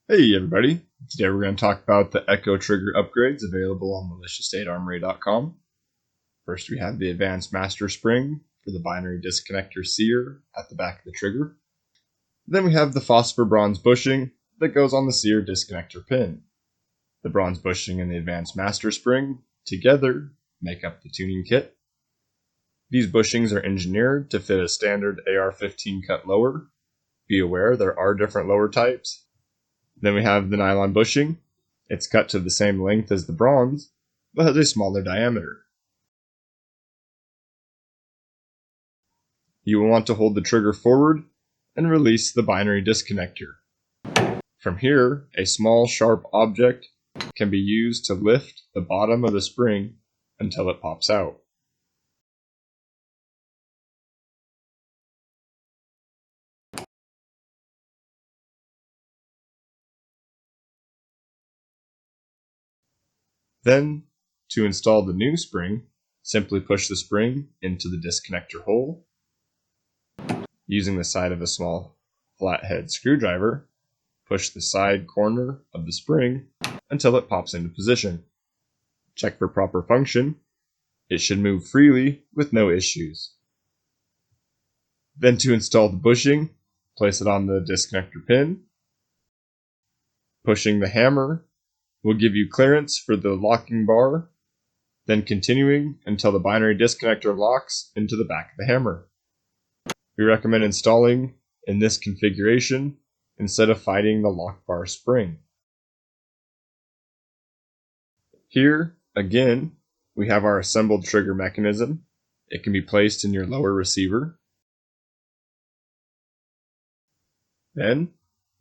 Hey everybody, today we're going to talk about the Echo trigger upgrades available on malicioustatearmory.com. First we have the advanced master spring for the binary disconnector sear at the back of the trigger. Then we have the phosphor bronze bushing that goes on the sear disconnector pin. The bronze bushing and the advanced master spring together make up the tuning kit. These bushings are engineered to fit a standard AR-15 cut lower. Be aware there are different lower types. Then we have the nylon bushing. It's cut to the same length as the bronze, but has a smaller diameter. You will want to hold the trigger forward and release the binary disconnector. From here, a small sharp object can be used to lift the bottom of the spring until it pops out. Then, to install the new spring, simply push the spring into the disconnector hole. Using the side of a small flathead screwdriver, push the side corner of the spring until it pops into position. Check for proper function. It should move freely with no issues. Then to install the bushing, place it on the disconnector pin. Pushing the hammer will give you clearance for the locking bar, then continuing until the binary disconnector locks into the back of the hammer. We recommend installing in this configuration instead of fighting the lock bar spring. Here, again, we have our assembled trigger mechanism. It can be placed in your lower receiver. Then,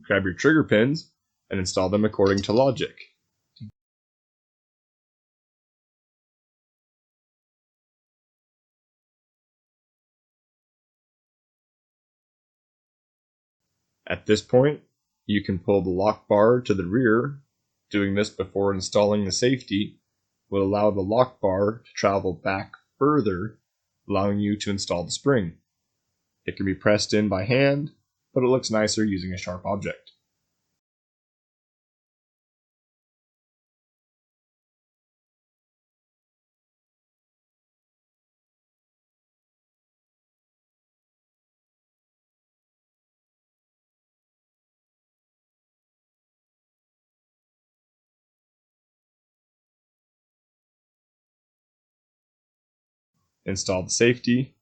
grab your trigger pins and install them according to logic. At this point, you can pull the lock bar to the rear. Doing this before installing the safety will allow the lock bar to travel back further, allowing you to install the spring. It can be pressed in by hand, but it looks nicer using a sharp object. Install the safety.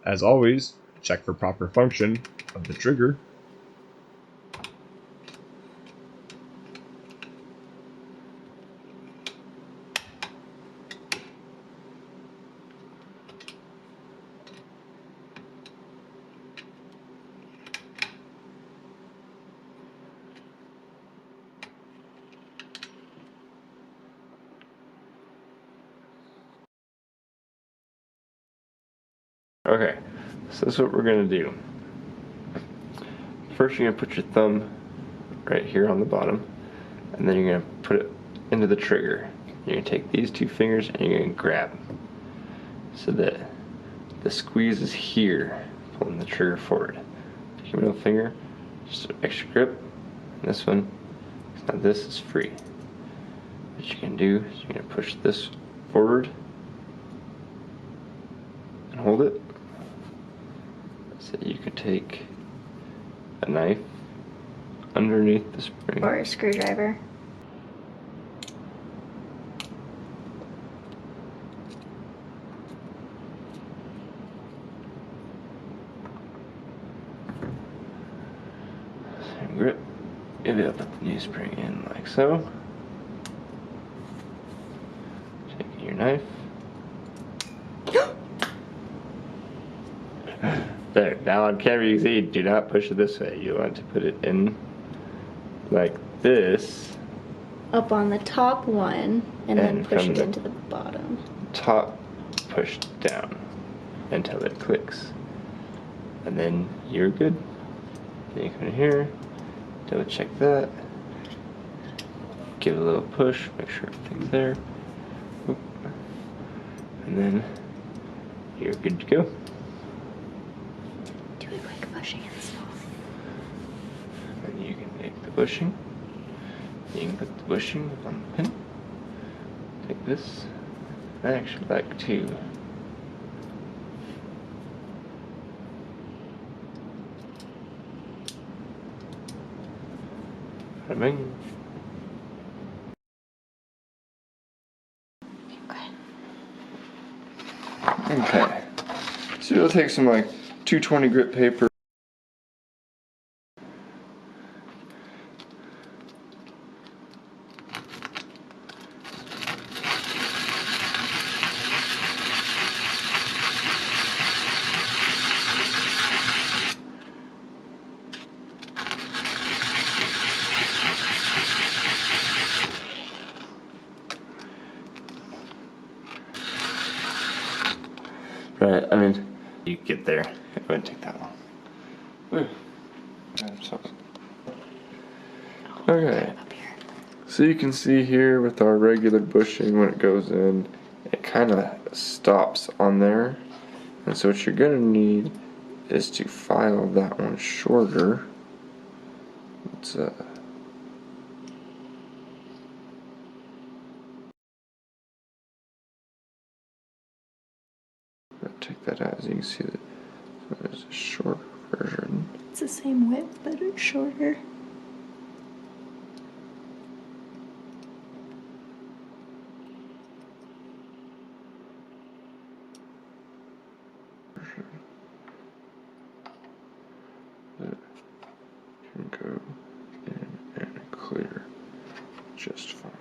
As always, check for proper function of the trigger. Okay, so that's what we're going to do. First, you're going to put your thumb right here on the bottom, and then you're going to put it into the trigger. You're going to take these two fingers and you're going to grab so that the squeeze is here, pulling the trigger forward. Take your middle finger, just an extra grip, and this one, now this is free. What you can do is you're going to push this forward and hold it. So you could take a knife underneath the spring. Or a screwdriver. Same grip. You'll be able to put the new spring in like so. Taking your knife. There, now on camera you can see, do not push it this way. You want to put it in like this. Up on the top one, and then push it the into the bottom. Top push down until it clicks. And then you're good. Then you come in here, double check that, give it a little push, make sure everything's there. Oop. And then you're good to go. Do a quick bushing install. And you can make the bushing. You can put the bushing on the pin. Take this. I actually like to bing. Okay. So you'll take some like 220 grit paper. Right, I mean, you get there, it wouldn't take that long. Ooh. Okay, so you can see here with our regular bushing, when it goes in, it kind of stops on there. And so what you're going to need is to file that one shorter. Let's take that out. As you can see, that there's a short version. It's the same width, but it's shorter. That can go in and clear just fine.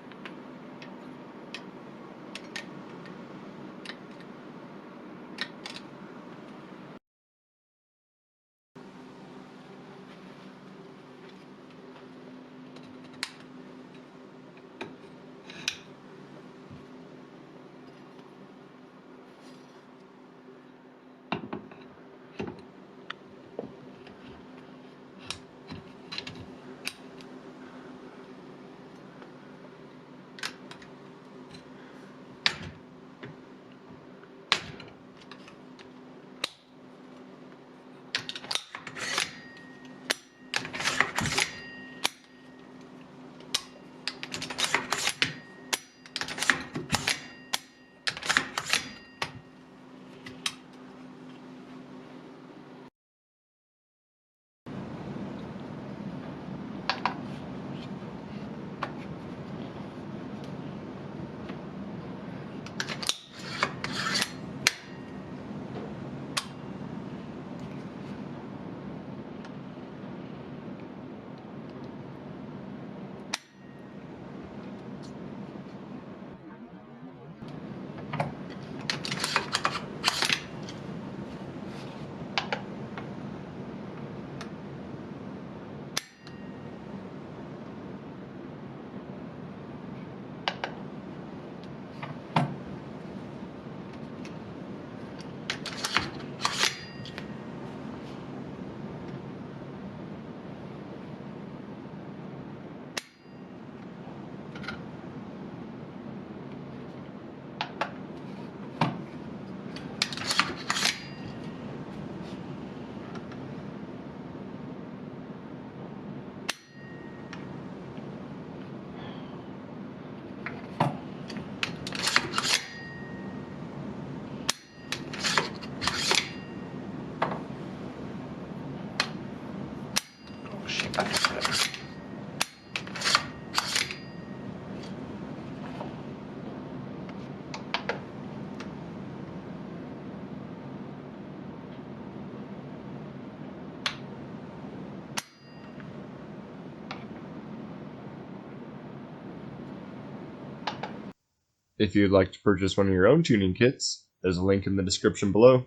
If you'd like to purchase one of your own tuning kits, there's a link in the description below.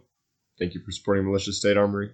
Thank you for supporting Militia State Armory.